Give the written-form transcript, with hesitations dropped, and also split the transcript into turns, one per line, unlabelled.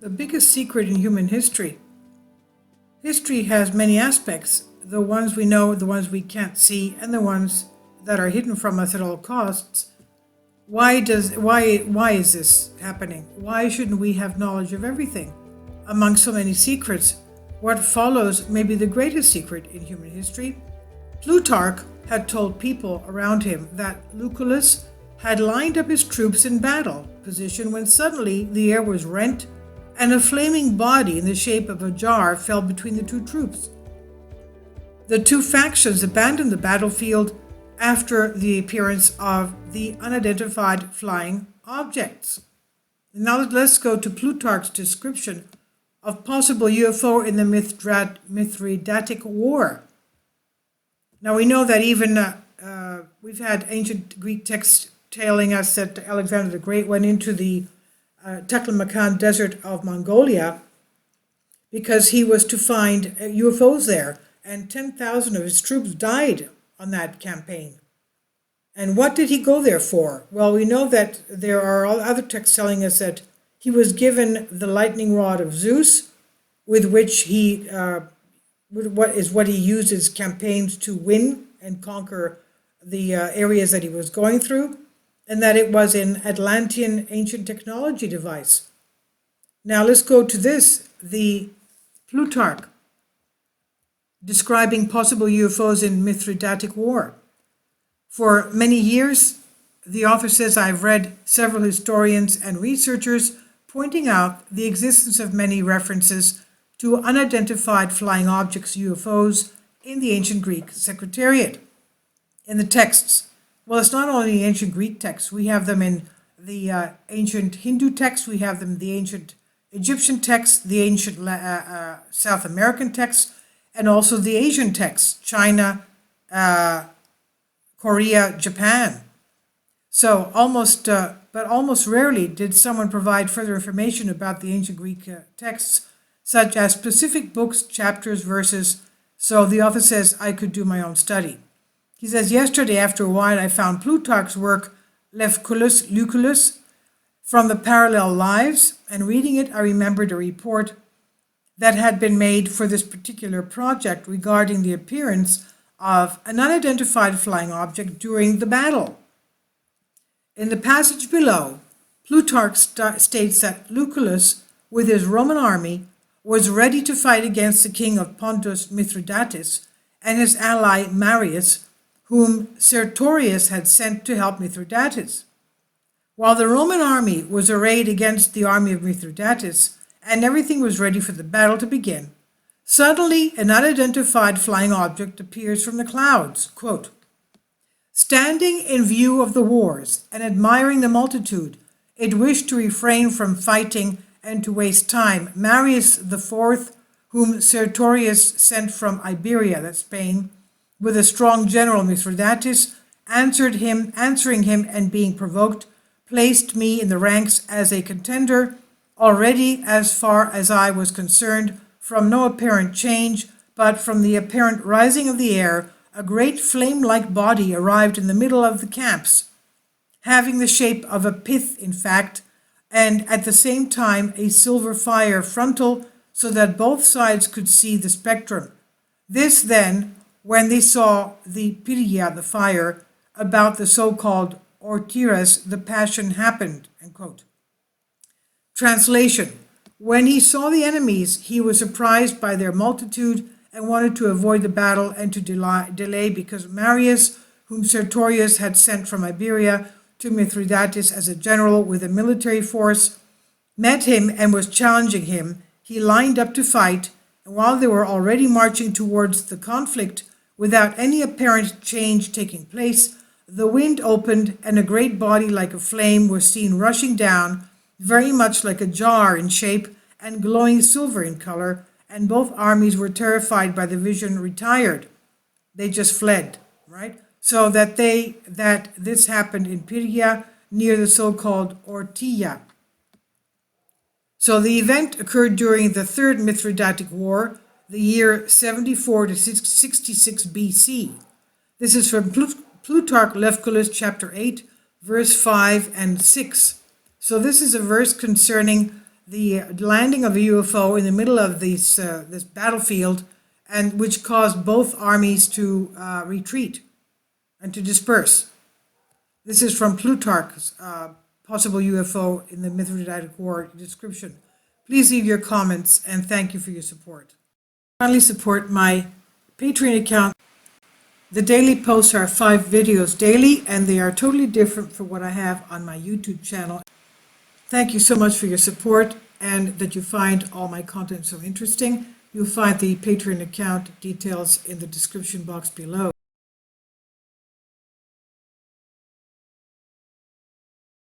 the biggest secret in human history. History has many aspects, the ones we know, the ones we can't see, and the ones that are hidden from us at all costs. Why is this happening? Why shouldn't we have knowledge of everything? Among so many secrets, what follows may be the greatest secret in human history. Plutarch had told people around him that Lucullus had lined up his troops in battle position when suddenly the air was rent and a flaming body in the shape of a jar fell between the two troops. The two factions abandoned the battlefield after the appearance of the unidentified flying objects. Now let's go to Plutarch's description of possible UFO in the Mithridatic War. Now we know that even we've had ancient Greek texts telling us that Alexander the Great went into the Taklamakan desert of Mongolia because he was to find UFOs there, and 10,000 of his troops died on that campaign. And what did he go there for? Well, we know that there are other texts telling us that he was given the lightning rod of Zeus, with which what he used his campaigns to win and conquer the areas that he was going through, and that it was an Atlantean ancient technology device. Now let's go to this, the Plutarch, describing possible UFOs in Mithridatic War. For many years, the author says, I've read several historians and researchers pointing out the existence of many references to unidentified flying objects, UFOs, in the ancient Greek Secretariat. In the texts, well, it's not only the ancient Greek texts, we have them in the ancient Hindu texts, we have them in the ancient Egyptian texts, the ancient South American texts, and also the Asian texts, China, Korea, Japan. So almost rarely did someone provide further information about the ancient Greek texts, such as specific books, chapters, verses. So the author says, I could do my own study. He says, yesterday after a while I found Plutarch's work, Lucullus, from the Parallel Lives, and reading it I remembered a report that had been made for this particular project regarding the appearance of an unidentified flying object during the battle. In the passage below, Plutarch states that Lucullus, with his Roman army, was ready to fight against the king of Pontus, Mithridates, and his ally Marius, whom Sertorius had sent to help Mithridates. While the Roman army was arrayed against the army of Mithridates, and everything was ready for the battle to begin, suddenly an unidentified flying object appears from the clouds. Quote, standing in view of the wars and admiring the multitude, it wished to refrain from fighting and to waste time. Marius IV, whom Sertorius sent from Iberia, that's Spain, with a strong general Mithridates, answering him and being provoked, placed me in the ranks as a contender. Already, as far as I was concerned, from no apparent change, but from the apparent rising of the air, a great flame-like body arrived in the middle of the camps, having the shape of a pith, in fact, and at the same time a silver fire frontal, so that both sides could see the spectrum. This then, when they saw the Pyria, the fire, about the so-called Ortiras, the passion happened. End quote. Translation. When he saw the enemies, he was surprised by their multitude and wanted to avoid the battle and to delay because Marius, whom Sertorius had sent from Iberia to Mithridates as a general with a military force, met him and was challenging him. He lined up to fight, and while they were already marching towards the conflict without any apparent change taking place, the wind opened and a great body like a flame was seen rushing down, very much like a jar in shape and glowing silver in color, and both armies were terrified by the vision, retired. They just fled, right? So that this happened in Pyria near the so-called Ortia. So the event occurred during the Third Mithridatic War, the year 74 to 66 BC. This is from Plutarch, Lucullus, chapter 8, verse 5 and 6. So this is a verse concerning the landing of a UFO in the middle of this battlefield, and which caused both armies to retreat and to disperse. This is from Plutarch's possible UFO in the Mithridatic War description. Please leave your comments, and thank you for your support. Finally, support my Patreon account. The daily posts are 5 videos daily, and they are totally different from what I have on my YouTube channel. Thank you so much for your support, and that you find all my content so interesting. You'll find the Patreon account details in the description box below.